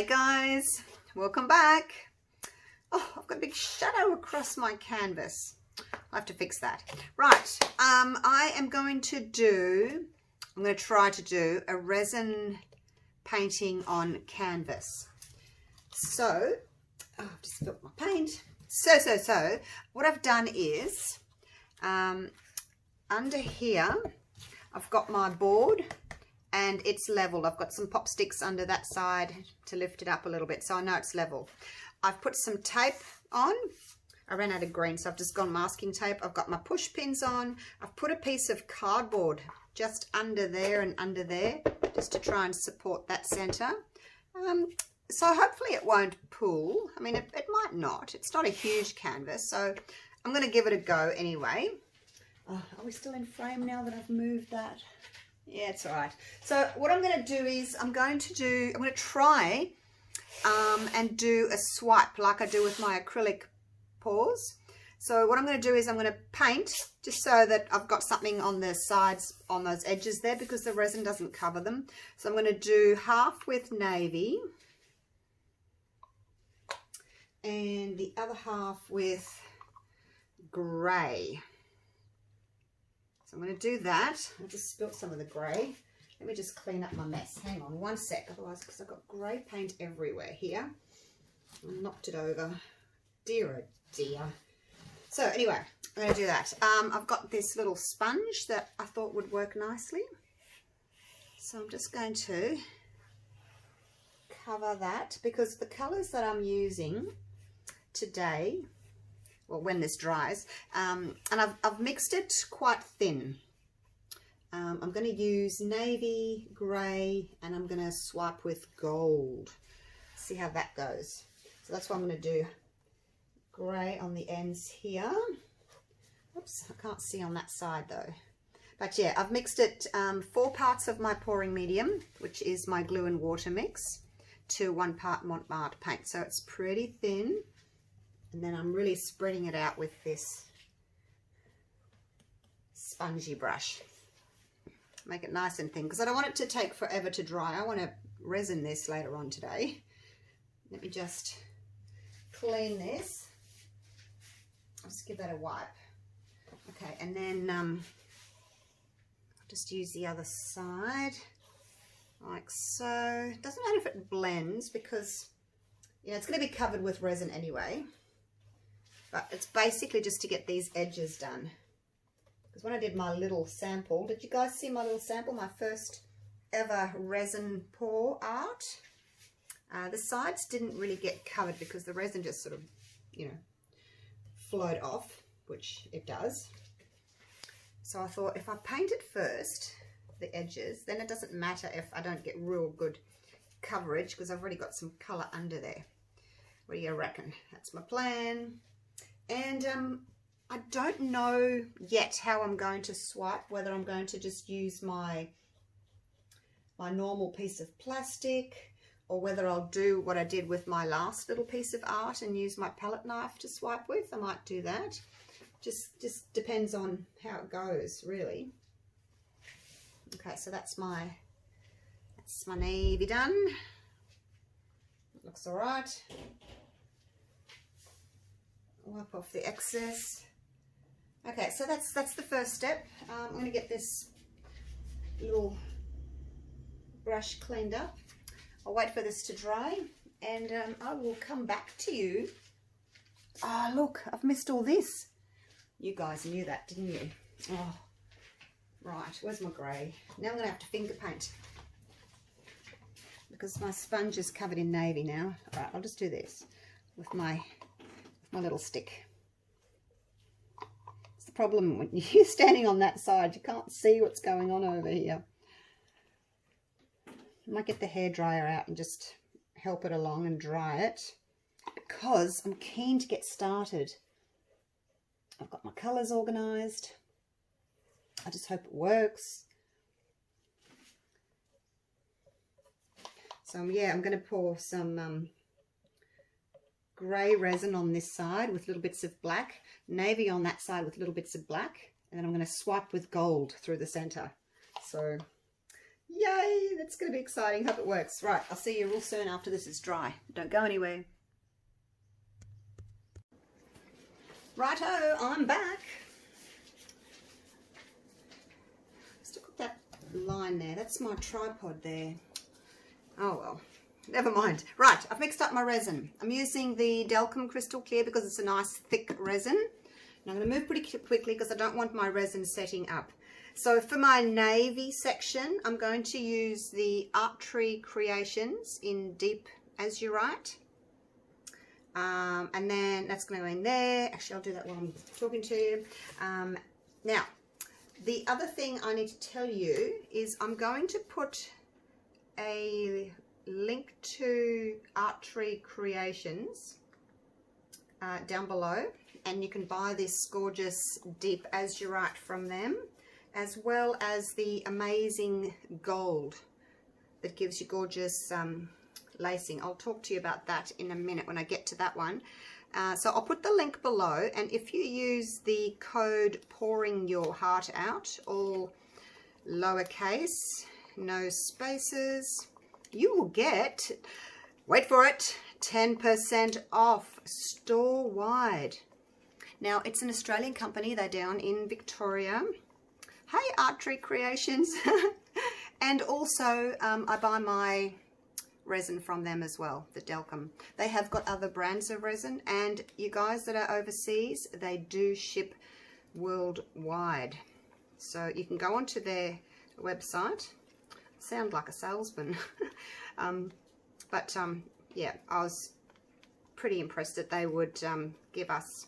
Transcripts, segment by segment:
Hey guys, welcome back. Oh, I've got a big shadow across my canvas. I'll have to fix that. Right, I am going to try to do a resin painting on canvas. So, I've just spilled my paint. So, what I've done is, under here, I've got my board and it's level. I've got some pop sticks under that side to lift it up a little bit so I know it's level. I've put some tape on. I ran out of green, so I've just gone masking tape. I've got my push pins on. I've put a piece of cardboard just under there and under there, just to try and support that center. So hopefully it won't pull. I mean, it might not. It's not a huge canvas, so I'm going to give it a go anyway. Oh, are we still in frame now that I've moved that? Yeah, it's all right. So what I'm going to do is I'm going to try and do a swipe like I do with my acrylic pours. So what I'm going to do is I'm going to paint just so that I've got something on the sides, on those edges there, because the resin doesn't cover them. So I'm going to do half with navy and the other half with grey. So I'm going to do that. I just spilt some of the grey. Let me just clean up my mess. Hang on one sec, otherwise, because I've got grey paint everywhere here. I knocked it over. Dear, oh dear. So anyway, I'm going to do that. I've got this little sponge that I thought would work nicely. So I'm just going to cover that, because the colours that I'm using today, well, when this dries, and I've mixed it quite thin. I'm going to use navy, grey, and I'm going to swipe with gold. See how that goes. So that's what I'm going to do. Grey on the ends here. Oops, I can't see on that side though. But yeah, I've mixed it 4 parts of my pouring medium, which is my glue and water mix, to 1 part Montmartre paint. So it's pretty thin. And then I'm really spreading it out with this spongy brush. Make it nice and thin, because I don't want it to take forever to dry. I want to resin this later on today. Let me just clean this. I'll just give that a wipe. Okay, and then I'll just use the other side like so. It doesn't matter if it blends, because it's going to be covered with resin anyway. But it's basically just to get these edges done. Because when I did my little sample, did you guys see my little sample? My first ever resin pour art. The sides didn't really get covered because the resin just sort of, flowed off, which it does. So I thought if I paint it first, the edges, then it doesn't matter if I don't get real good coverage, because I've already got some colour under there. What do you reckon? That's my plan. And I don't know yet how I'm going to swipe, whether I'm going to just use my normal piece of plastic, or whether I'll do what I did with my last little piece of art and use my palette knife to swipe with. I might do that. Just depends on how it goes, really. Okay, so that's my navy done. Looks all right. Wipe off the excess. Okay, so that's the first step. I'm going to get this little brush cleaned up. I'll wait for this to dry, and I will come back to you. Oh, look, I've missed all this. You guys knew that, didn't you? Oh, right, where's my grey? Now I'm going to have to finger paint, because my sponge is covered in navy now. All right, I'll just do this with my little stick. It's the problem when you're standing on that side, you can't see what's going on over here. I might get the hairdryer out and just help it along and dry it, because I'm keen to get started. I've got my colours organised. I just hope it works. So yeah, I'm going to pour some grey resin on this side with little bits of black, navy on that side with little bits of black, and then I'm going to swipe with gold through the centre. So Yay, that's going to be exciting. Hope it works. Right, I'll see you real soon after this is dry. Don't go anywhere. Righto, I'm back. Still got that line there. That's my tripod there. Oh well, never mind. Right, I've mixed up my resin. I'm using the Delcom Crystal Clear because it's a nice thick resin. And I'm going to move pretty quickly because I don't want my resin setting up. So for my navy section, I'm going to use the Art Tree Creations in Deep Azurite. And then that's going to go in there. Actually, I'll do that while I'm talking to you. Now, the other thing I need to tell you is I'm going to put a link to Art Tree Creations down below. And you can buy this gorgeous Deep Azurite from them, as well as the amazing gold that gives you gorgeous lacing. I'll talk to you about that in a minute when I get to that one. So I'll put the link below, and if you use the code Pouring Your Heart Out, all lowercase, no spaces, you will get, wait for it, 10% off store-wide. Now, it's an Australian company. They're down in Victoria. Hey, Art Tree Creations. And also, I buy my resin from them as well, the Delcom. They have got other brands of resin, and you guys that are overseas, they do ship worldwide. So you can go onto their website. Sound like a salesman. Yeah, I was pretty impressed that they would give us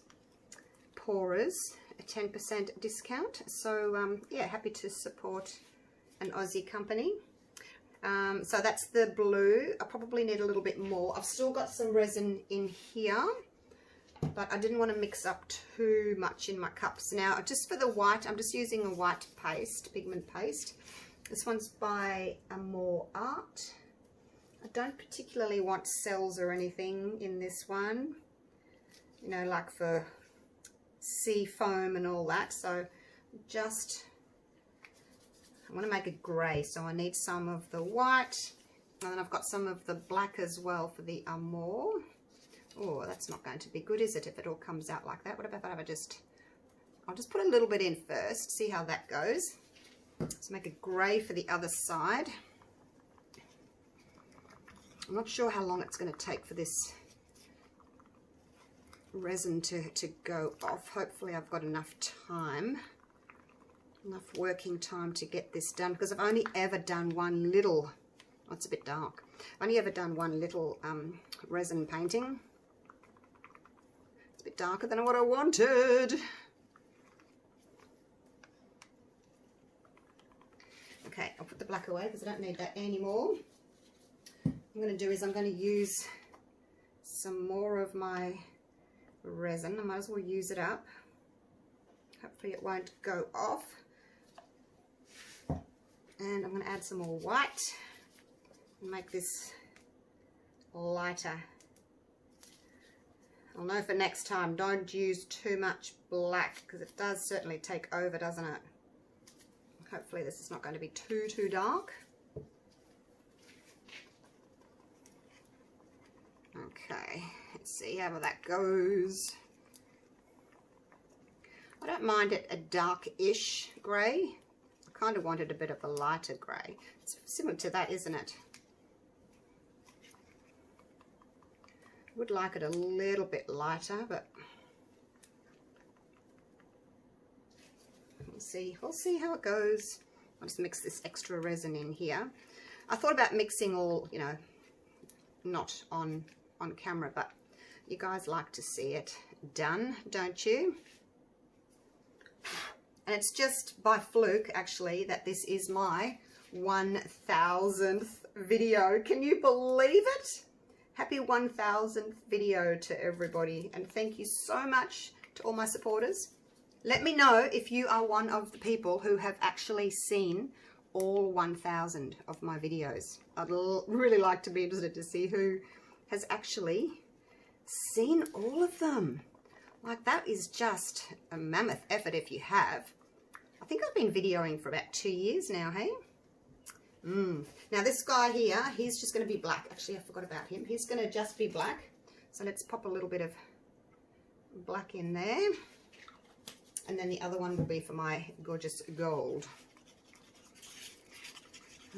pourers a 10% discount. So yeah, happy to support an Aussie company. So that's the blue. I probably need a little bit more. I've still got some resin in here, but I didn't want to mix up too much in my cups. Now, just for the white, I'm just using a white paste, pigment paste. This one's by Amore Art. I don't particularly want cells or anything in this one, you know, like for sea foam and all that. So just, I want to make it grey, so I need some of the white, and then I've got some of the black as well for the Amore. Oh, that's not going to be good, is it, if it all comes out like that? What about if I'll just put a little bit in first, see how that goes. Let's make it grey for the other side. I'm not sure how long it's going to take for this resin to go off. Hopefully I've got enough time, enough working time to get this done, because I've only ever done one little, oh, it's a bit dark, I've only ever done one little resin painting. It's a bit darker than what I wanted. Okay, I'll put the black away because I don't need that anymore. What I'm going to do is I'm going to use some more of my resin. I might as well use it up. Hopefully it won't go off. And I'm going to add some more white and make this lighter. I'll know for next time, don't use too much black because it does certainly take over, doesn't it? Hopefully this is not going to be too dark. Okay, let's see how that goes. I don't mind it a dark-ish grey. I kind of wanted a bit of a lighter grey. It's similar to that, isn't it? I would like it a little bit lighter, but we'll see how it goes. I'll just mix this extra resin in here. I thought about mixing all, you know, not on camera, but you guys like to see it done, don't you? And it's just by fluke, actually, that this is my 1000th video. Can you believe it? Happy 1000th video to everybody, and thank you so much to all my supporters. Let me know if you are one of the people who have actually seen all 1000 of my videos. I'd really like to be interested to see who has actually seen all of them. Like, that is just a mammoth effort if you have. I think I've been videoing for about 2 years now, hey? Now this guy here, he's just going to be black. Actually, I forgot about him. He's going to just be black. So let's pop a little bit of black in there. And then the other one will be for my gorgeous gold.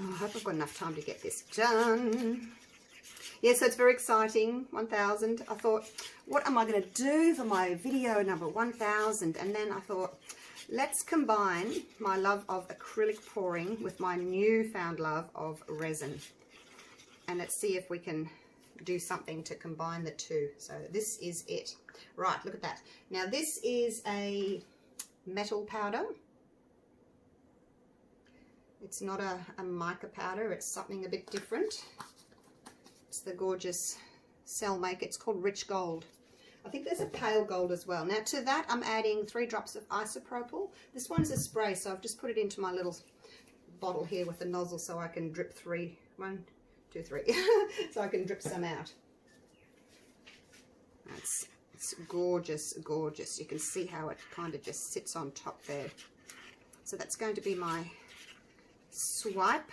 Oh, I hope I've got enough time to get this done. Yeah, so it's very exciting, 1000. I thought, what am I going to do for my video number 1000? And then I thought, let's combine my love of acrylic pouring with my newfound love of resin. And let's see if we can do something to combine the two. So this is it. Right, look at that. Now this is a metal powder. It's not a mica powder, it's something a bit different. It's the gorgeous Cell Make. It's called Rich Gold. I think there's a pale gold as well. Now to that I'm adding 3 drops of isopropyl. This one's a spray, so I've just put it into my little bottle here with the nozzle so I can drip 3. 1, 2, 3. So I can drip some out. It's gorgeous, gorgeous. You can see how it kind of just sits on top there. So that's going to be my swipe.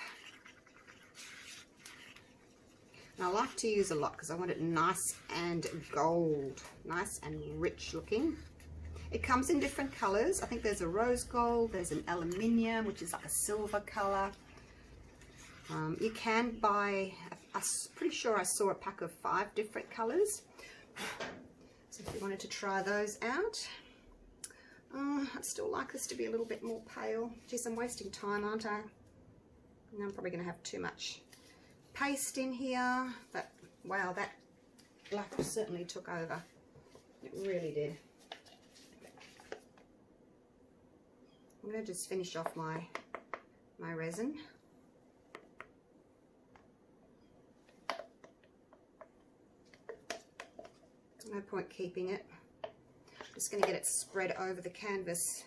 And I like to use a lot because I want it nice and gold, nice and rich looking. It comes in different colors. I think there's a rose gold, there's an aluminium, which is like a silver color. You can buy, I'm pretty sure I saw a pack of 5 different colors. So if you wanted to try those out. I'd still like this to be a little bit more pale. Geez, I'm wasting time, aren't I? And I'm probably going to have too much paste in here, but wow, that black certainly took over. It really did. I'm going to just finish off my resin. No point keeping it. I'm just going to get it spread over the canvas.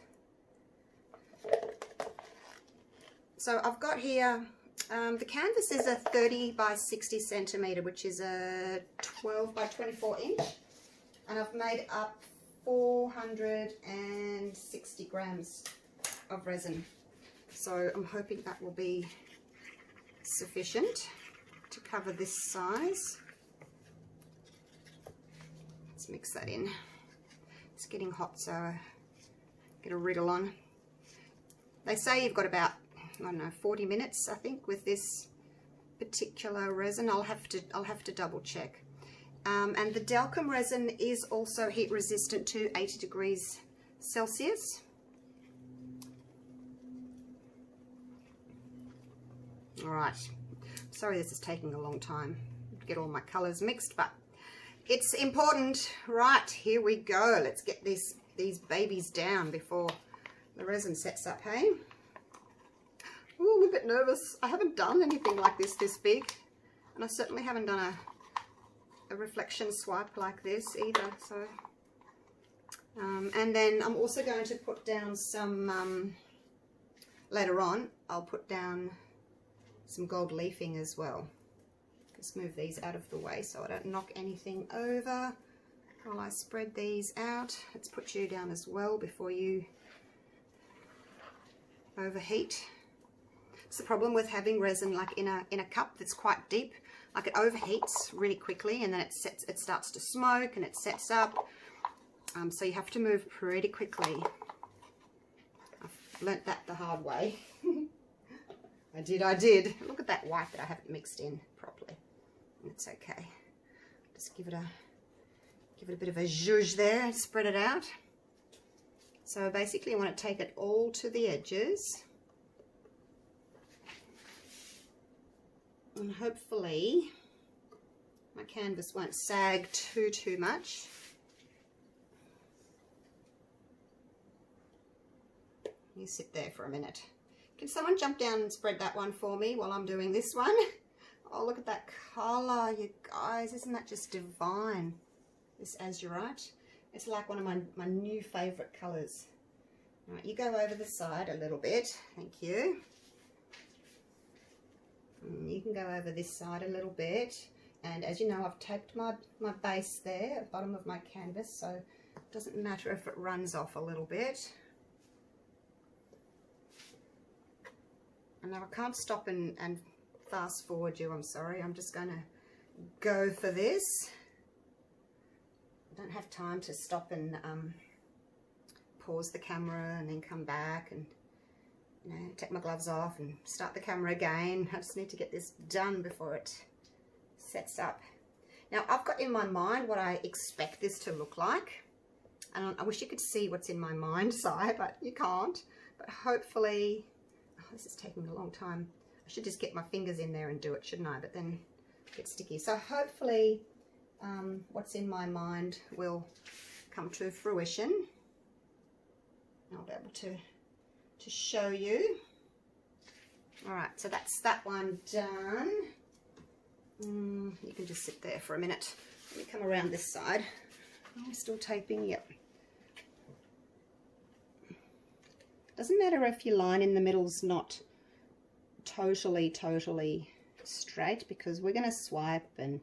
So I've got here, the canvas is a 30 by 60 centimeter, which is a 12 by 24 inch. And I've made up 460 grams of resin. So I'm hoping that will be sufficient to cover this size. Let's mix that in. It's getting hot, so get a wriggle on. They say you've got about, I don't know, 40 minutes, I think, with this particular resin. I'll have to double check. And the Delcam resin is also heat resistant to 80 degrees Celsius. All right. Sorry this is taking a long time to get all my colors mixed, but it's important. Right, here we go. Let's get these babies down before the resin sets up, hey? Ooh, I'm a bit nervous. I haven't done anything like this big, and I certainly haven't done a reflection swipe like this either. So, and then I'm also going to put down some, later on, I'll put down some gold leafing as well. Just move these out of the way so I don't knock anything over while I spread these out. Let's put you down as well before you overheat. It's the problem with having resin like in a cup that's quite deep. Like it overheats really quickly, and then it starts to smoke and it sets up. So you have to move pretty quickly. I've learnt that the hard way. I did. Look at that white that I haven't mixed in properly. It's okay. Just give it a bit of a zhuzh there and spread it out. So basically I want to take it all to the edges. And hopefully my canvas won't sag too much. You sit there for a minute. Can someone jump down and spread that one for me while I'm doing this one? Oh, look at that colour, you guys. Isn't that just divine? This azurite. It's like one of my new favourite colours. All right, you go over the side a little bit. Thank you. And you can go over this side a little bit. And as you know, I've taped my base there at the bottom of my canvas, so it doesn't matter if it runs off a little bit. And now I can't stop and fast forward you, I'm sorry. I'm just going to go for this. I don't have time to stop and pause the camera and then come back and, you know, take my gloves off and start the camera again. I just need to get this done before it sets up. Now I've got in my mind what I expect this to look like, and I wish you could see what's in my mind's eye, but you can't. But hopefully, oh, this is taking a long time. I should just get my fingers in there and do it, shouldn't I? But then it gets sticky. So hopefully what's in my mind will come to fruition. I'll be able to show you. All right, so that's that one done. You can just sit there for a minute. Let me come around this side. Oh, I'm still taping, yep. Doesn't matter if your line in the middle's not totally straight, because we're going to swipe and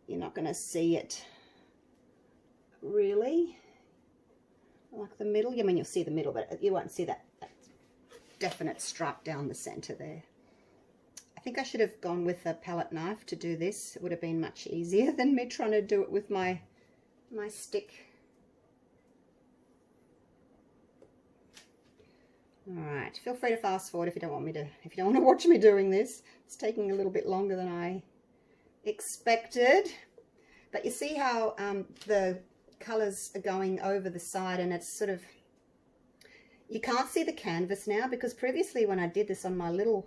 you're not going to see it really. Like the middle, I mean, you'll see the middle, but you won't see that definite stripe down the center there. I think I should have gone with a palette knife to do this. It would have been much easier than me trying to do it with my stick. All right, feel free to fast forward if you don't want to watch me doing this. It's taking a little bit longer than I expected. But you see how the colors are going over the side, and it's sort of, you can't see the canvas now, because previously when I did this on my little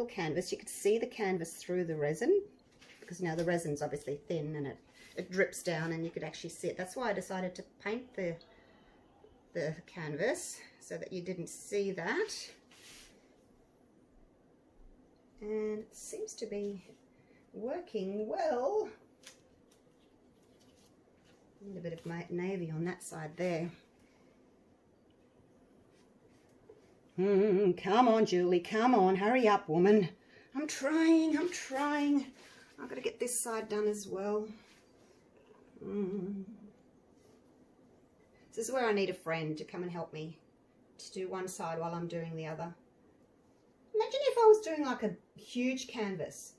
canvas, you could see the canvas through the resin, because now the resin's obviously thin and it drips down and you could actually see it. That's why I decided to paint the canvas so that you didn't see that. And it seems to be working well. Need a bit of navy on that side there. Come on, Julie, come on, hurry up, woman. I'm trying. I've got to get this side done as well. This is where I need a friend to come and help me to do one side while I'm doing the other. Imagine if I was doing like a huge canvas.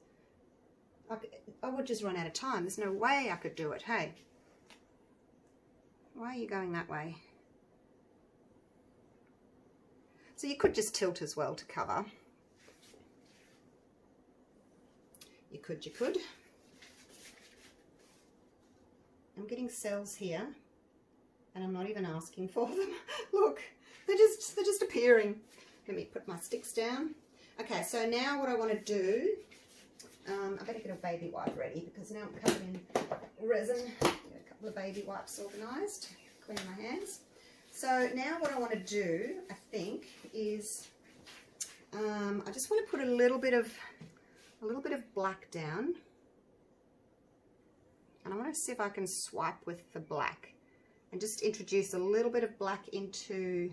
I would just run out of time. There's no way I could do it, hey? Why are you going that way? So you could just tilt as well to cover. You could. I'm getting cells here, and I'm not even asking for them. Look, they're just appearing. Let me put my sticks down. Okay, so now what I want to do, I better get a baby wipe ready, because now I'm covered in resin. Get a couple of baby wipes organised, clean my hands. So now what I want to do, I think, is I just want to put a little bit of black down, and I want to see if I can swipe with the black and just introduce a little bit of black into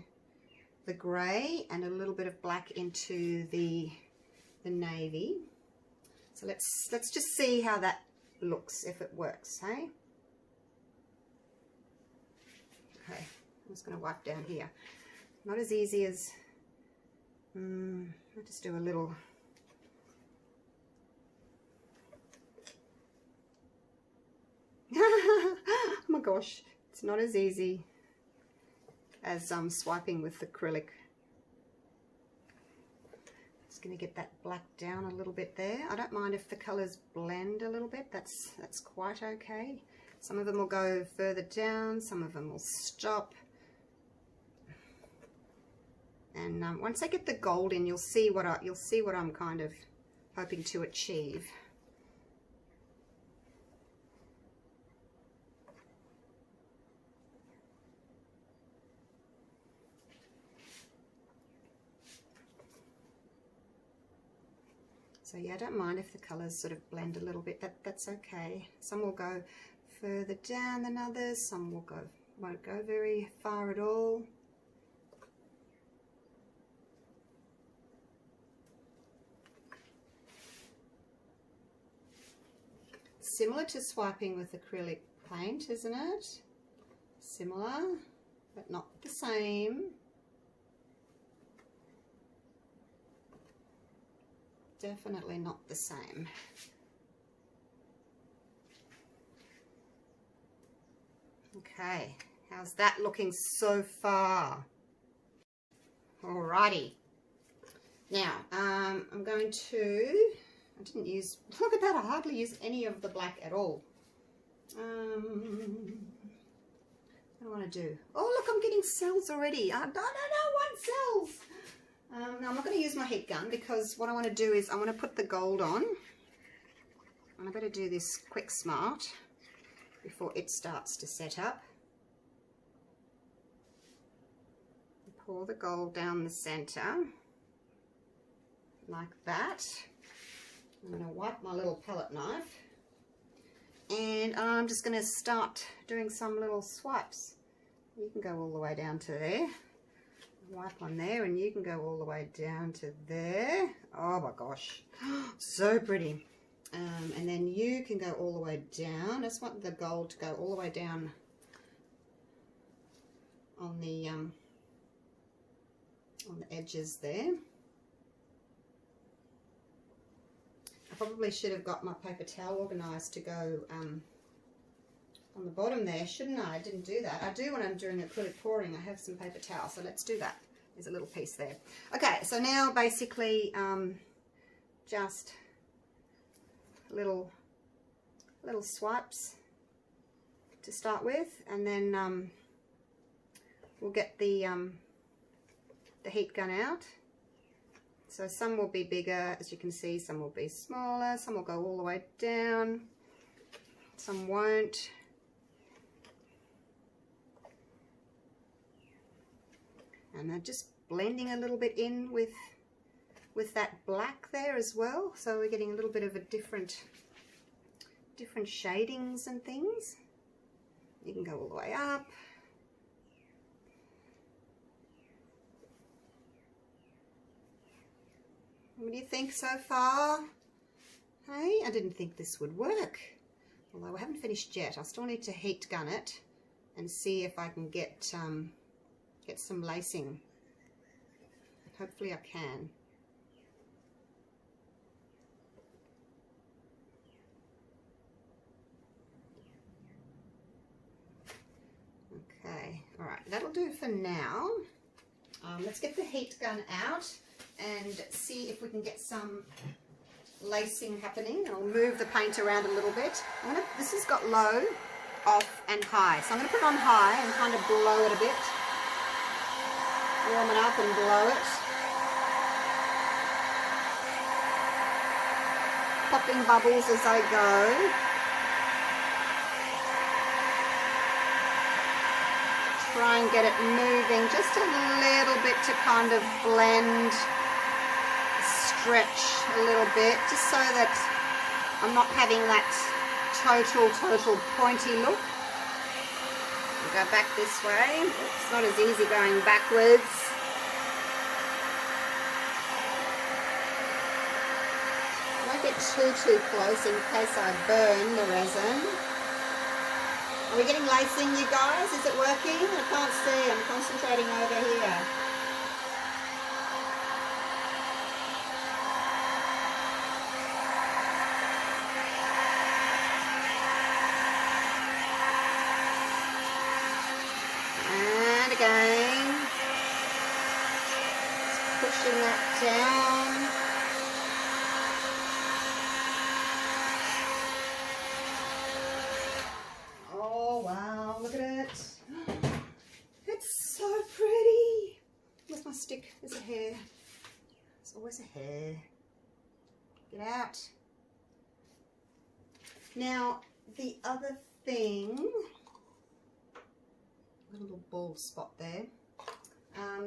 the grey and a little bit of black into the navy. So let's just see how that looks, if it works, hey? Okay. I'm just going to wipe down here. Not as easy as, I'll just do a little. Oh my gosh, it's not as easy as swiping with acrylic. Just going to get that black down a little bit there. I don't mind if the colours blend a little bit. That's quite okay. Some of them will go further down, some of them will stop. And once I get the gold in, you'll see what I'm kind of hoping to achieve. So yeah, I don't mind if the colours sort of blend a little bit. That's okay. Some will go further down than others. Some won't go very far at all. Similar to swiping with acrylic paint, isn't it? Similar, but not the same. definitely not the same. Okay, how's that looking so far? Alrighty. Now, I'm going to, I didn't use, look at that, I hardly use any of the black at all. What do I want to do? Oh, look, I'm getting cells already. I don't want cells. Now I'm not going to use my heat gun because what I want to do is I want to put the gold on. And I better do this quick smart before it starts to set up. Pour the gold down the center like that. I'm going to wipe my little palette knife and I'm just going to start doing some little swipes. You can go all the way down to there. Wipe on there and you can go all the way down to there. Oh my gosh, so pretty. And then you can go all the way down. I just want the gold to go all the way down on the edges there. I probably should have got my paper towel organised to go on the bottom there, shouldn't I? I didn't do that. I do when I'm doing acrylic pouring. I have some paper towel, so let's do that. There's a little piece there. Okay, so now basically just little swipes to start with, and then we'll get the heat gun out. So some will be bigger, as you can see, some will be smaller, some will go all the way down, some won't. And they're just blending a little bit in with that black there as well. So we're getting a little bit of a different shadings and things. You can go all the way up. What do you think so far? Hey, I didn't think this would work. Although I haven't finished yet. I still need to heat gun it and see if I can get some lacing. Hopefully I can. Okay, all right, that'll do for now. Let's get the heat gun out and see if we can get some lacing happening. I'll move the paint around a little bit. This has got low, off and high. So I'm going to put it on high and kind of blow it a bit. Warm it up and blow it. Popping bubbles as I go. Try and get it moving just a little bit to kind of blend, stretch a little bit, just so that I'm not having that total pointy look. I'll go back this way. It's not as easy going backwards. I won't get too close in case I burn the resin. Are we getting lacing, you guys? Is it working? I can't see. I'm concentrating over here. And again. Just pushing that down. Stick. There's a hair. There's always a hair. Get out. Now, the other thing, a little bald spot there.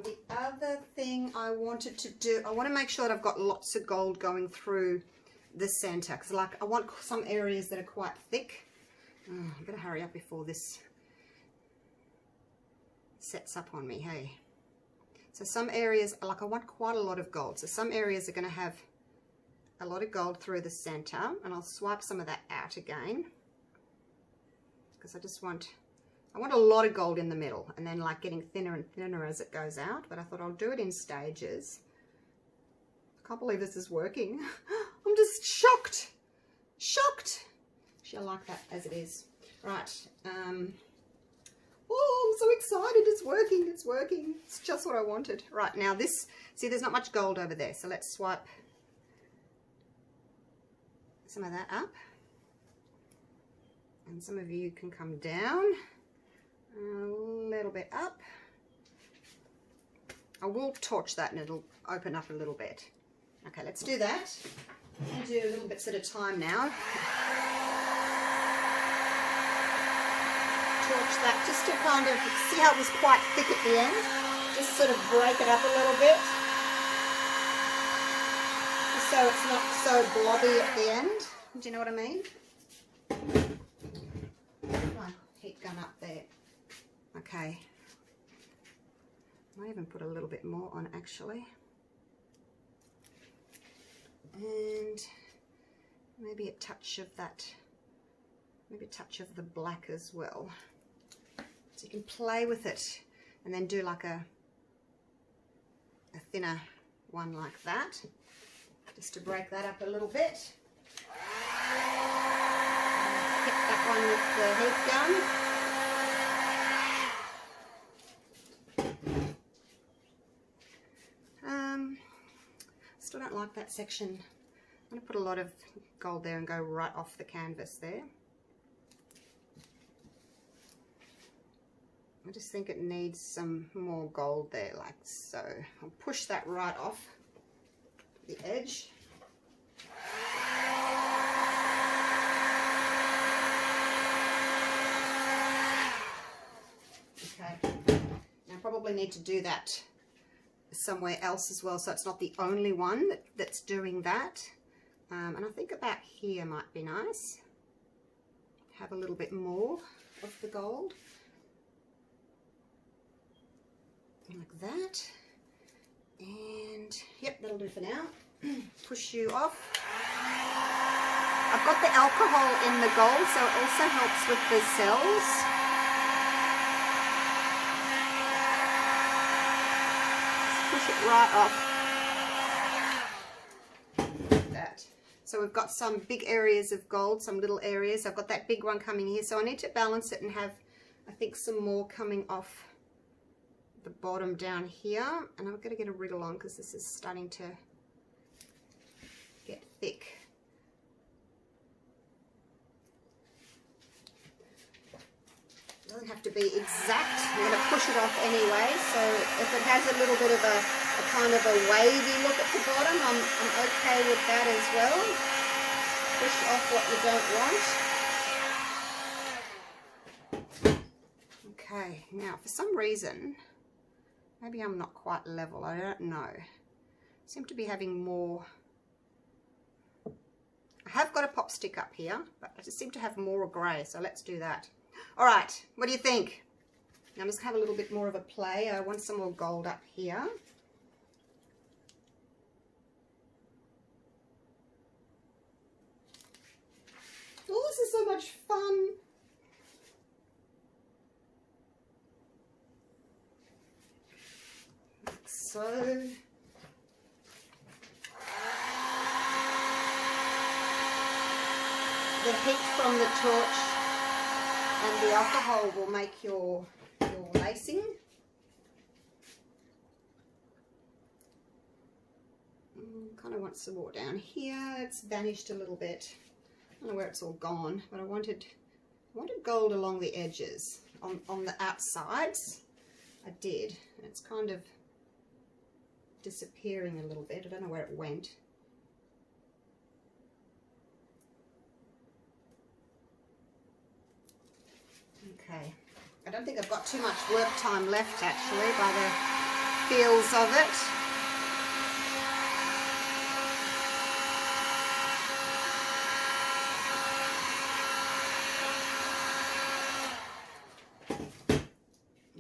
The other thing I wanted to do, I want to make sure that I've got lots of gold going through the center, because like I want some areas that are quite thick. I better hurry up before this sets up on me, hey. So some areas, like I want quite a lot of gold. So some areas are going to have a lot of gold through the center, and I'll swipe some of that out again because I want a lot of gold in the middle, and then like getting thinner and thinner as it goes out. But I thought I'll do it in stages. I can't believe this is working. I'm just shocked. Shocked. She'll like that as it is. Right. Oh, I'm so excited. It's working. It's working. It's just what I wanted. Right, now this, see, there's not much gold over there. So let's swipe some of that up. And some of you can come down a little bit up. I will torch that and it'll open up a little bit. Okay, let's do that. I'll do little bits at a time now. Torch that just to kind of, see how it was quite thick at the end? Just sort of break it up a little bit. Just so it's not so blobby at the end. Do you know what I mean? My heat gun up there. Okay. I might even put a little bit more on actually. And maybe a touch of that, maybe a touch of the black as well. So you can play with it and then do like a thinner one like that, just to break that up a little bit. Hit that one with the heat gun. Still don't like that section. I'm going to put a lot of gold there and go right off the canvas there. I just think it needs some more gold there, like so. I'll push that right off the edge. Okay, now I probably need to do that somewhere else as well, so it's not the only one that's doing that. And I think about here might be nice. Have a little bit more of the gold. Like that. And yep, that'll do for now. Push you off. I've got the alcohol in the gold, so it also helps with the cells. Push it right off. Like that. So we've got some big areas of gold, some little areas. I've got that big one coming here, so I need to balance it and have, I think, some more coming off the bottom down here. And I'm going to get a wriggle on because this is starting to get thick. It doesn't have to be exact. I'm going to push it off anyway, so if it has a little bit of a kind of a wavy look at the bottom, I'm okay with that as well. Push off what you don't want. Okay, now for some reason, maybe I'm not quite level, I don't know. I seem to be having more. I have got a pop stick up here, but I just seem to have more grey, so let's do that. All right, what do you think? I'm just going to have a little bit more of a play. I want some more gold up here. Oh, this is so much fun. Like so. The heat from the torch and the alcohol will make your lacing. Kind of want some more down here. It's vanished a little bit. I don't know where it's all gone, but I wanted gold along the edges. On the outsides, I did. And it's kind of disappearing a little bit. I don't know where it went. Okay, I don't think I've got too much work time left actually by the feels of it.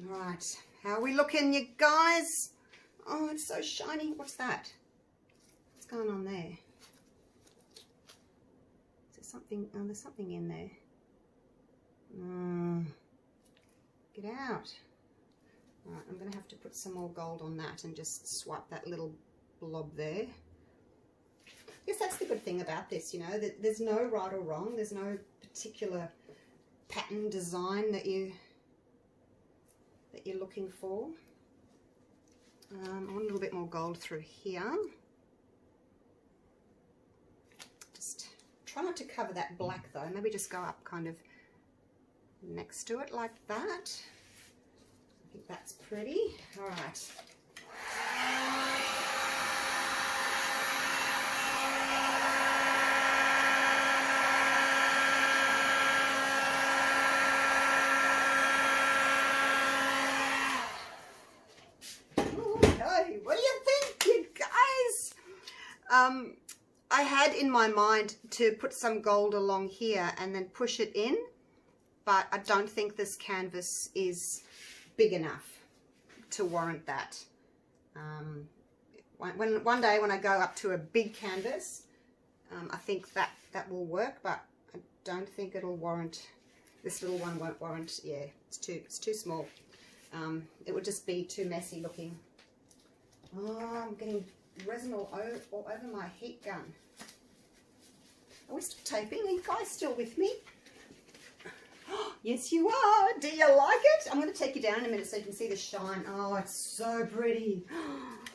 Right, how are we looking, you guys? Oh, it's so shiny. What's that? What's going on there? Is there something? Oh, there's something in there. Get out. Alright, I'm going to have to put some more gold on that and just swipe that little blob there good thing about this, you know, that there's no right or wrong. There's no particular pattern design that you're looking for. I want a little bit more gold through here. Just try not to cover that black though. Maybe just go up kind of next to it like that. I think that's pretty. All right. What do you think, you guys? I had in my mind to put some gold along here and then push it in, but I don't think this canvas is big enough to warrant that. One day when I go up to a big canvas, I think that will work, but I don't think it'll warrant, this little one won't warrant. Yeah, it's too small. It would just be too messy looking. Oh, I'm getting resin all over my heat gun. Are we still taping? Are you guys still with me? Yes, you are. Do you like it? I'm going to take you down in a minute so you can see the shine. Oh, it's so pretty.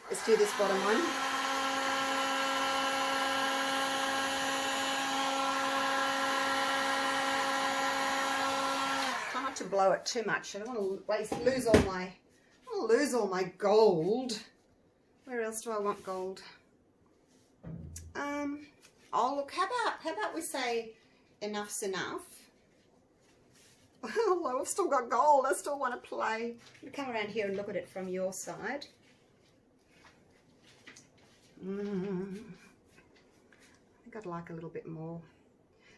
Let's do this bottom one. Try not to blow it too much. I don't want to lose all my gold. Where else do I want gold? Oh look, how about we say enough's enough? Well, I've still got gold. I still want to play. You come around here and look at it from your side. I think I'd like a little bit more.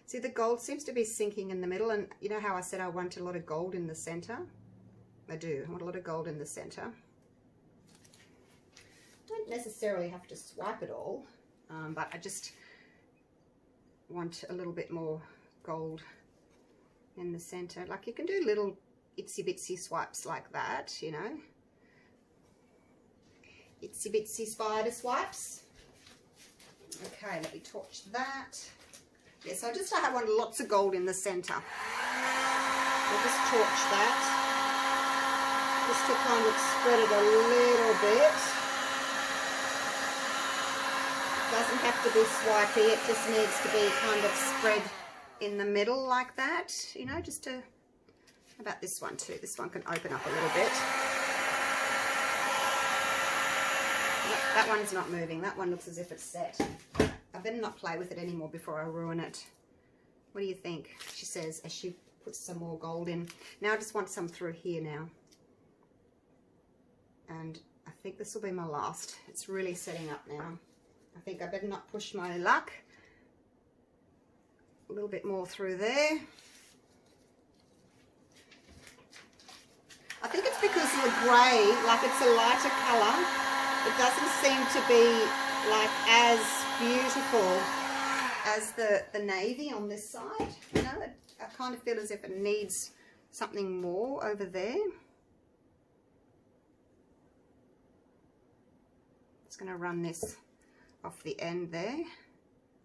See, the gold seems to be sinking in the middle, and you know how I said I want a lot of gold in the center? I do. I want a lot of gold in the center. Don't necessarily have to swipe it all, but I just want a little bit more gold in the center. Like, you can do little itsy bitsy swipes like that, you know, itsy bitsy spider swipes. Okay, let me torch that. Yeah, so I want lots of gold in the center. I'll just torch that just to kind of spread it a little bit. Doesn't have to be swipey, it just needs to be kind of spread in the middle like that, you know, just to, how about this one too? This one can open up a little bit. That one's not moving, that one looks as if it's set. I better not play with it anymore before I ruin it. What do you think? She says as she puts some more gold in. Now I just want some through here now. And I think this will be my last. It's really setting up now. I think I better not push my luck. A little bit more through there. I think it's because of the grey, like it's a lighter colour. It doesn't seem to be like as beautiful as the navy on this side. You know, I kind of feel as if it needs something more over there. Just going to run this off the end there.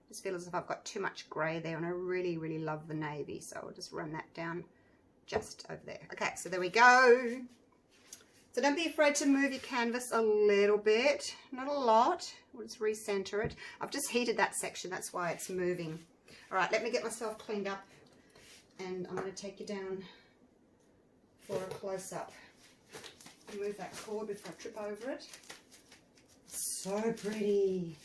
Just feel as if I've got too much grey there, and I really, really love the navy, so I'll just run that down just over there. Okay, so there we go. So don't be afraid to move your canvas a little bit, not a lot. We'll just recenter it. I've just heated that section, that's why it's moving. All right, let me get myself cleaned up, and I'm going to take you down for a close-up. Move that cord before I trip over it. So pretty.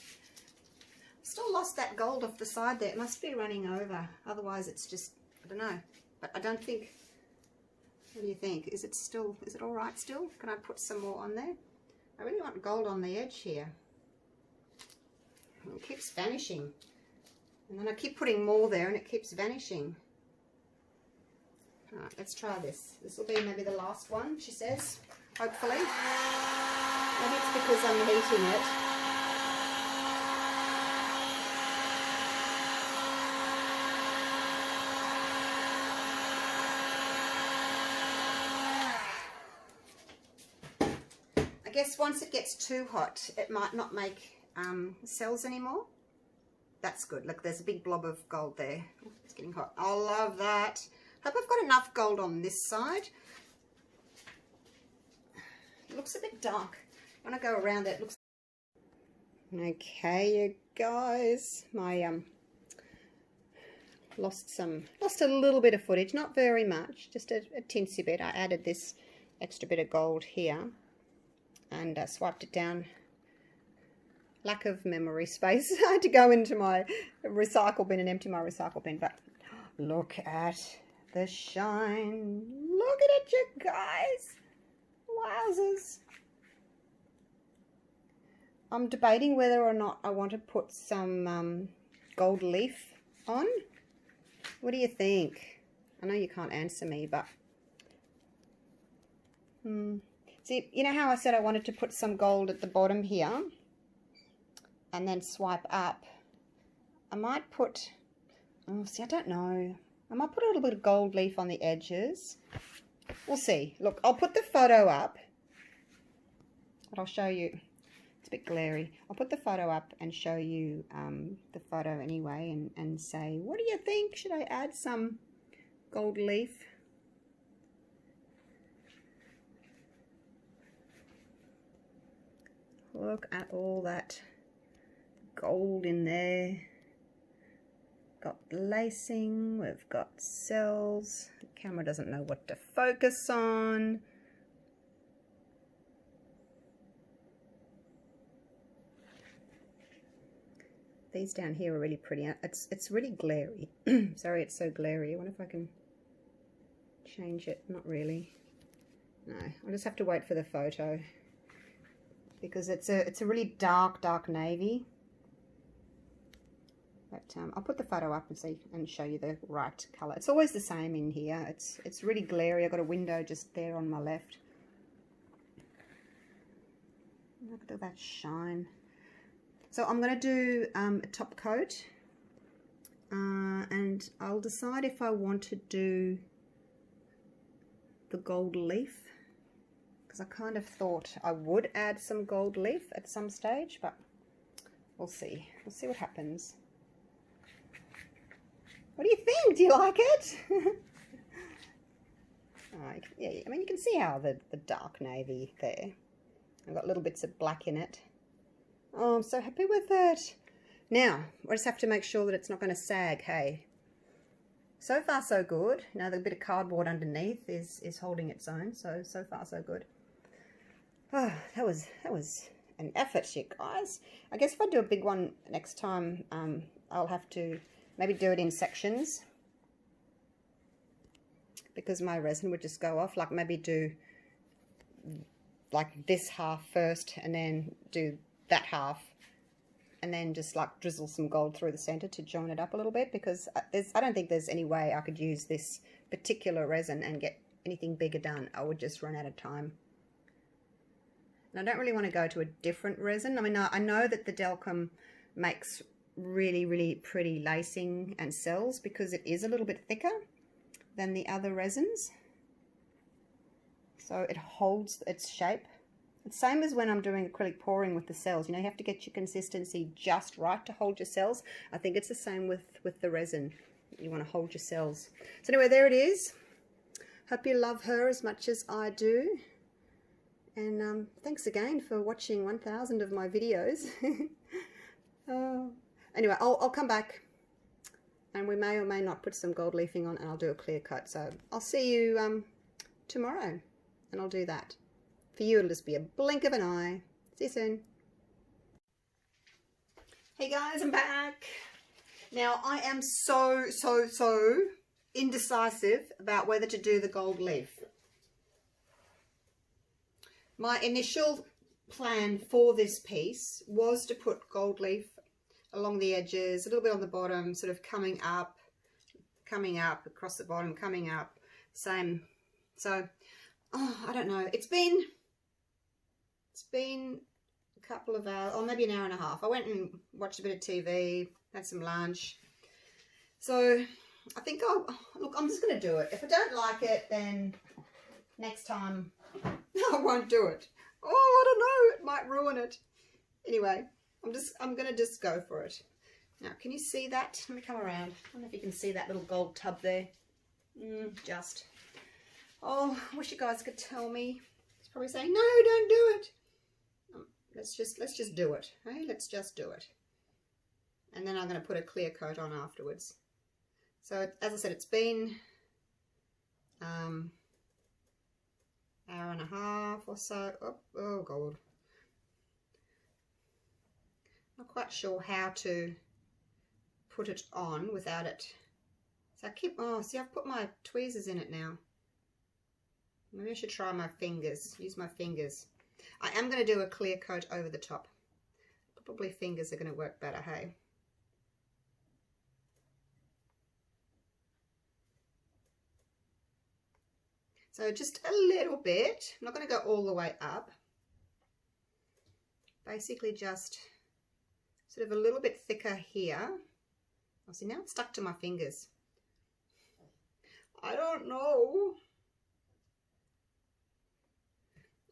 Still lost that gold off the side there. It must be running over, otherwise it's just, I don't know, but I don't think, what do you think? Is it all right still? Can I put some more on there? I really want gold on the edge here. It keeps vanishing, and then I keep putting more there and it keeps vanishing. All right, let's try this. This will be maybe the last one, she says, hopefully. Maybe it's because I'm heating it. I guess once it gets too hot, it might not make cells anymore. That's good. Look, there's a big blob of gold there. Oh, it's getting hot. I love that. Hope I've got enough gold on this side. It looks a bit dark. When I go around it, it looks... Okay, you guys. My, lost a little bit of footage. Not very much. Just a teensy bit. I added this extra bit of gold here. And swiped it down. Lack of memory space. I had to go into my recycle bin and empty my recycle bin. But look at the shine. Look at it, you guys. Wowzers. I'm debating whether or not I want to put some gold leaf on. What do you think? I know you can't answer me, but... See, you know how I said I wanted to put some gold at the bottom here? And then swipe up. I might put... Oh, see, I don't know. I might put a little bit of gold leaf on the edges. We'll see. Look, I'll put the photo up. But I'll show you. It's a bit glary. I'll put the photo up and show you the photo anyway and say, what do you think? Should I add some gold leaf? Look at all that gold in there. Got lacing, we've got cells. The camera doesn't know what to focus on. These down here are really pretty. It's really glary. Sorry, it's so glary. I wonder if I can change it. Not really. No, I'll just have to wait for the photo because it's a really dark navy. But I'll put the photo up and see and show you the right colour. It's always the same in here. It's really glary. I've got a window just there on my left. Look at that shine. So I'm going to do a top coat and I'll decide if I want to do the gold leaf, because I kind of thought I would add some gold leaf at some stage, but we'll see. We'll see what happens. What do you think? Do you like it? Yeah, I mean, you can see how the dark navy there. I've got little bits of black in it. Oh, I'm so happy with it. Now, I just have to make sure that it's not going to sag, hey. So far, so good. Now, the bit of cardboard underneath is holding its own, so far, so good. Oh, that was an effort, you guys. I guess if I do a big one next time, I'll have to maybe do it in sections, because my resin would just go off. Like maybe do like this half first and then do that half and then just like drizzle some gold through the center to join it up a little bit, because I don't think there's any way I could use this particular resin and get anything bigger done. I would just run out of time. And I don't really want to go to a different resin. I mean, I know that the Delcom makes really pretty lacing and cells because it is a little bit thicker than the other resins, so it holds its shape. It's same as when I'm doing acrylic pouring with the cells. You know, you have to get your consistency just right to hold your cells. I think it's the same with the resin. You want to hold your cells. So anyway, there it is. Hope you love her as much as I do, and thanks again for watching 1,000 of my videos. Anyway, I'll come back and we may or may not put some gold leafing on, and I'll do a clear coat. So I'll see you tomorrow, and I'll do that. For you, it'll just be a blink of an eye. See you soon. Hey guys, I'm back. Now, I am so indecisive about whether to do the gold leaf. My initial plan for this piece was to put gold leaf along the edges, a little bit on the bottom, sort of coming up across the bottom, coming up, same. So, oh, I don't know. It's been a couple of hours, or maybe an hour and a half. I went and watched a bit of TV, had some lunch. So I think look, I'm just going to do it. If I don't like it, then next time I won't do it. Oh, I don't know. It might ruin it. Anyway, I'm going to just go for it. Now, can you see that? Let me come around. I don't know if you can see that little gold tub there. Just. Oh, I wish you guys could tell me. It's probably saying, no, don't do it. Let's just do it. Hey, let's just do it. And then I'm going to put a clear coat on afterwards. So, as I said, it's been hour and a half or so. Oh God. Not quite sure how to put it on without it. So I keep, oh, see, I've put my tweezers in it now. Maybe I should try my fingers, use my fingers. I am going to do a clear coat over the top. Probably fingers are going to work better, hey? So just a little bit. I'm not going to go all the way up. Basically just sort of a little bit thicker here. Oh, see, now it's stuck to my fingers. I don't know.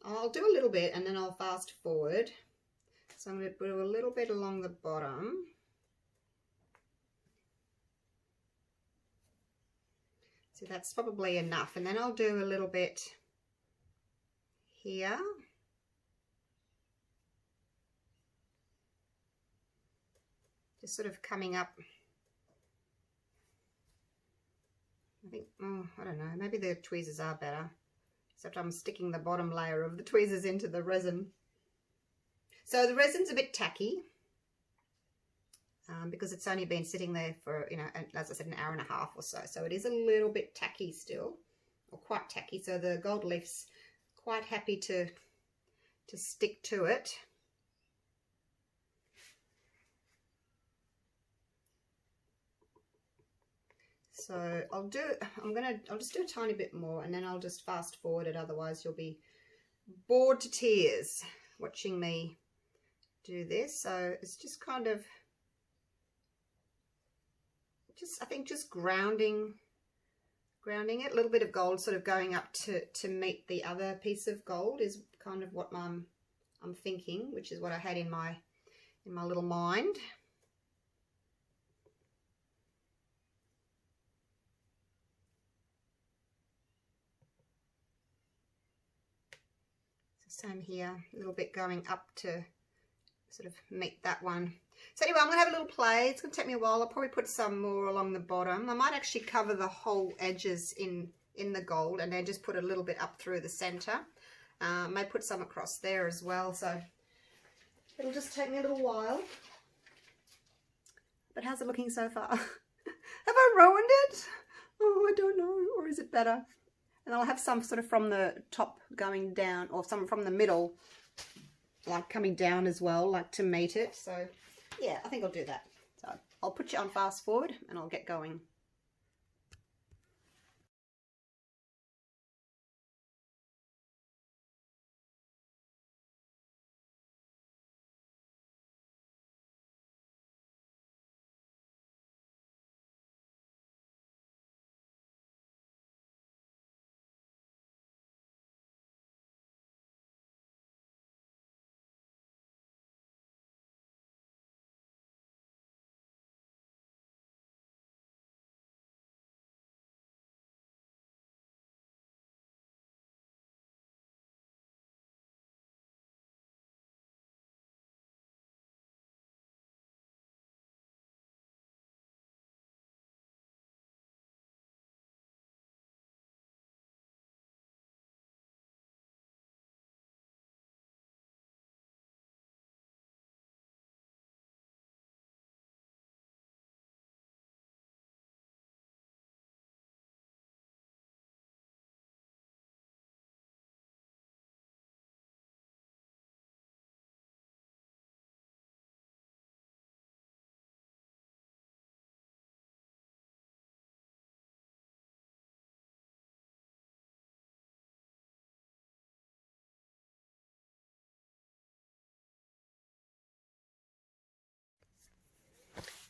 I'll do a little bit and then I'll fast forward. So I'm going to do a little bit along the bottom. So that's probably enough. And then I'll do a little bit here. Just sort of coming up. I think, oh, I don't know, maybe the tweezers are better. Except I'm sticking the bottom layer of the tweezers into the resin. So the resin's a bit tacky. Because it's only been sitting there for, you know, as I said, an hour and a half or so. So it is a little bit tacky still, or quite tacky. So the gold leaf's quite happy to stick to it. So I'll just do a tiny bit more and then I'll just fast forward it. Otherwise you'll be bored to tears watching me do this. So it's just kind of, I think just grounding it. A little bit of gold sort of going up to meet the other piece of gold is kind of what I'm thinking, which is what I had in my little mind. So same here, a little bit going up to sort of meet that one. So anyway, I'm going to have a little play. It's going to take me a while. I'll probably put some more along the bottom. I might actually cover the whole edges in the gold and then just put a little bit up through the center. I may put some across there as well. So it'll just take me a little while. But how's it looking so far? Have I ruined it? Oh, I don't know. Or is it better? And I'll have some sort of from the top going down, or some from the middle, like coming down as well, like to meet it. So yeah, I think I'll do that. So I'll put you on fast forward and I'll get going.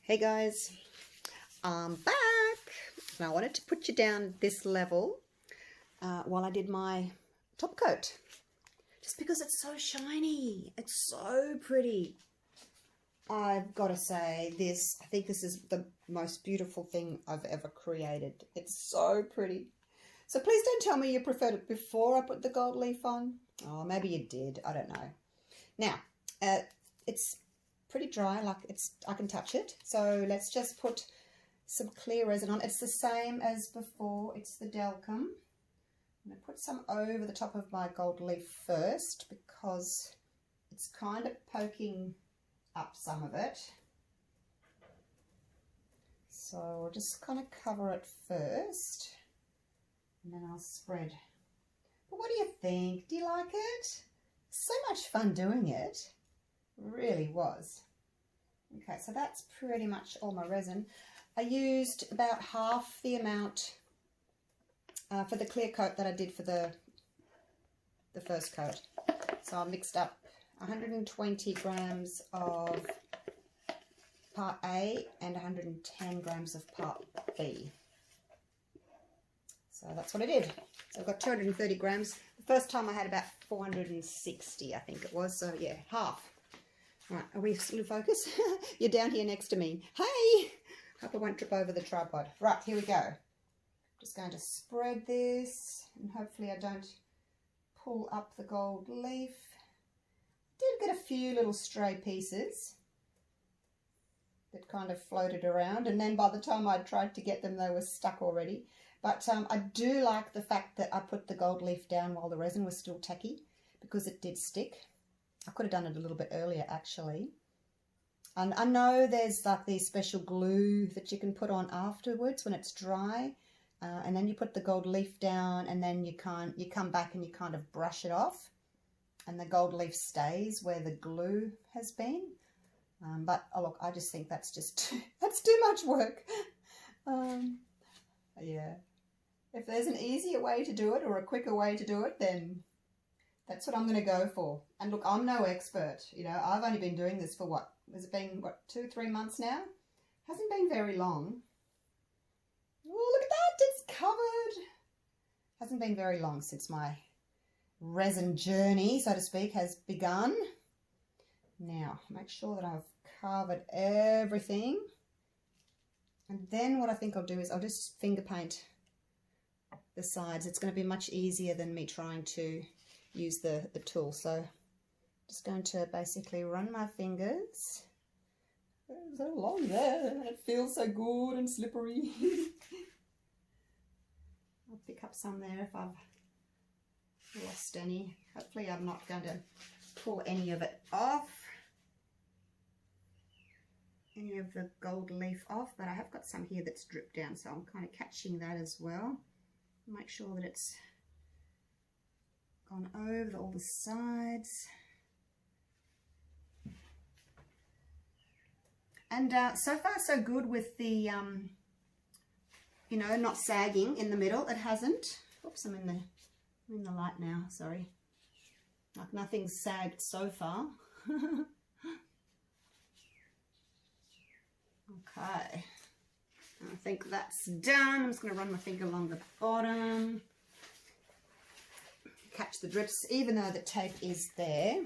Hey guys, I'm back, and I wanted to put you down this level while I did my top coat, just because it's so shiny. It's so pretty. I've got to say this, I think this is the most beautiful thing I've ever created. It's so pretty. So please don't tell me you preferred it before I put the gold leaf on. Oh, maybe you did. I don't know. Now, it's pretty dry, like I can touch it. So let's just put some clear resin on. It's the same as before. It's the Delcom. I'm going to put some over the top of my gold leaf first because it's kind of poking up some of it. So I'll just kind of cover it first and then I'll spread. But what do you think? Do you like it? So much fun doing it. It really was. Okay, so that's pretty much all my resin. I used about half the amount for the clear coat that I did for the first coat. So I mixed up 120 grams of part A and 110 grams of part B. So that's what I did. So I've got 230 grams. The first time I had about 460, I think it was. So yeah, half. All right, are we still in focus? You're down here next to me. Hey! Hope I won't trip over the tripod. Right, here we go. Just going to spread this and hopefully I don't pull up the gold leaf. Did get a few little stray pieces that kind of floated around, and then by the time I tried to get them they were stuck already. But I do like the fact that I put the gold leaf down while the resin was still tacky because it did stick. I could have done it a little bit earlier actually. And I know there's like the special glue that you can put on afterwards when it's dry, and then you put the gold leaf down and then you come back and you kind of brush it off and the gold leaf stays where the glue has been. But oh look, I just think that's just that's too much work. Yeah, if there's an easier way to do it or a quicker way to do it, then that's what I'm going to go for. And look, I'm no expert. You know, I've only been doing this for what? Has it been, what, 2-3 months now? Hasn't been very long. Oh, look at that, it's covered. Hasn't been very long since my resin journey, so to speak, has begun. Now, make sure that I've covered everything. And then what I think I'll do is I'll just finger paint the sides. It's going to be much easier than me trying to use the tool. So just going to basically run my fingers. It's so long there. It feels so good and slippery. I'll pick up some there if I've lost any. Hopefully I'm not going to pull any of it off. Any of the gold leaf off, but I have got some here that's dripped down, so I'm kind of catching that as well. Make sure that it's gone over all the sides. And so far so good with the, you know, not sagging in the middle. It hasn't. Oops, I'm in the light now, sorry. Like nothing's sagged so far. Okay, I think that's done. I'm just going to run my finger along the bottom. Catch the drips, even though the tape is there.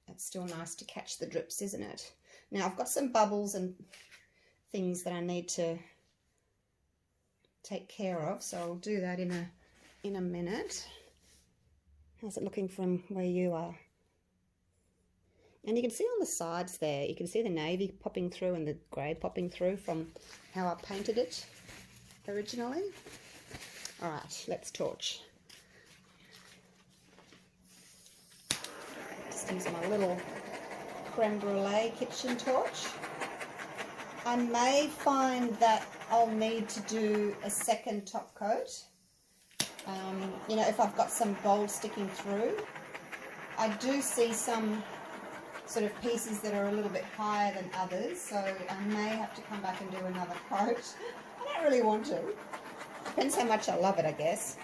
It's still nice to catch the drips, isn't it? Now I've got some bubbles and things that I need to take care of, so I'll do that in a minute. How's it looking from where you are? And you can see on the sides there, you can see the navy popping through and the grey popping through from how I painted it originally. All right, let's torch. Just use my little creme brulee kitchen torch. I may find that I'll need to do a second top coat. You know, if I've got some gold sticking through. I do see some sort of pieces that are a little bit higher than others, so I may have to come back and do another coat. I don't really want to. Depends how much I love it, I guess.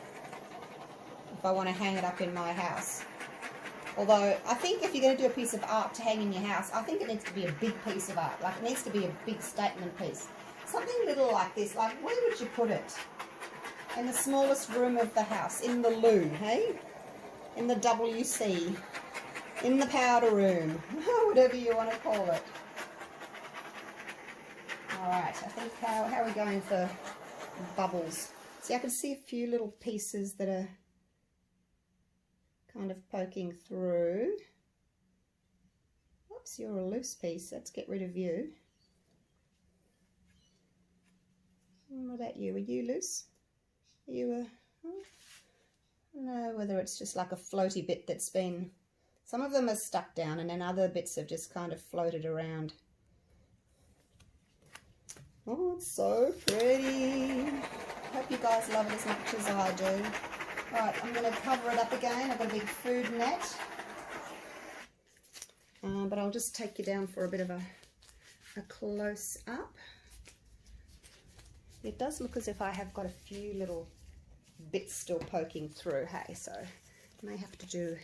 If I want to hang it up in my house. Although, I think if you're going to do a piece of art to hang in your house, I think it needs to be a big piece of art. Like, it needs to be a big statement piece. Something little like this, like, where would you put it? In the smallest room of the house, in the loo, hey? In the WC. in the powder room, whatever you want to call it. Alright, I think how are we going for bubbles? See, I can see a few little pieces that are kind of poking through. Oops, you're a loose piece. Let's get rid of you. What about you? Are you loose? Are you a... Oh, I don't know whether it's just like a floaty bit that's been... Some of them are stuck down and then other bits have just kind of floated around. Oh, it's so pretty. Hope you guys love it as much as I do. Alright, I'm going to cover it up again. I've got a big food net. But I'll just take you down for a bit of a close up. It does look as if I have got a few little bits still poking through, hey, so I may have to do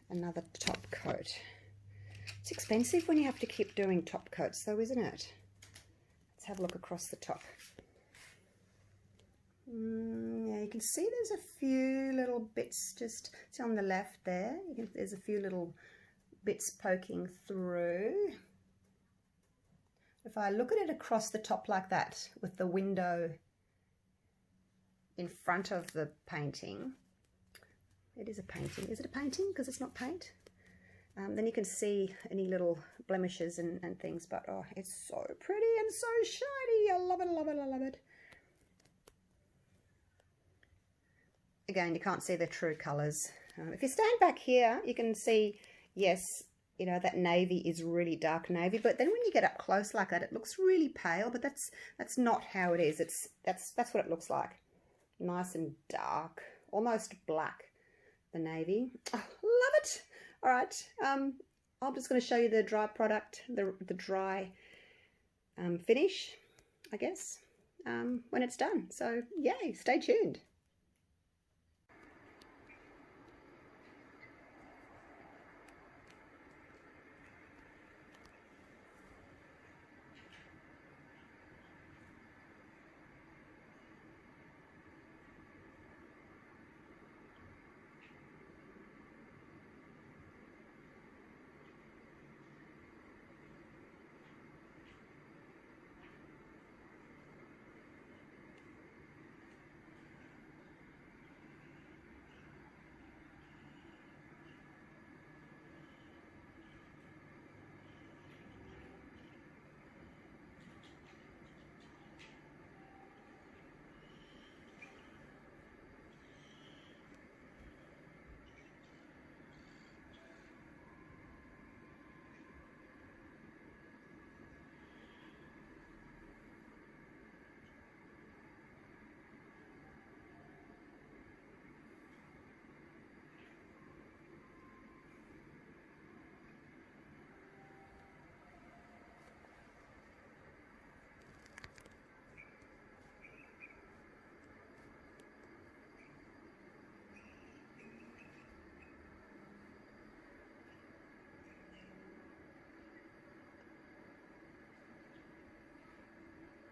another top coat. It's expensive when you have to keep doing top coats though, isn't it? Let's have a look across the top. Yeah, you can see there's a few little bits just see on the left there. There's a few little bits poking through. If I look at it across the top like that with the window in front of the painting, it is a painting. Is it a painting? Because it's not paint. Then you can see any little blemishes and things, but oh, it's so pretty and so shiny. I love it, I love it, I love it. Again, you can't see the true colours. If you stand back here, you can see, yes, you know, that navy is really dark navy, but then when you get up close like that, it looks really pale, but that's not how it is. That's what it looks like. Nice and dark, almost black, the navy. Oh, love it. All right, I'm just going to show you the dry product, the dry finish, I guess, when it's done. So, yay, stay tuned.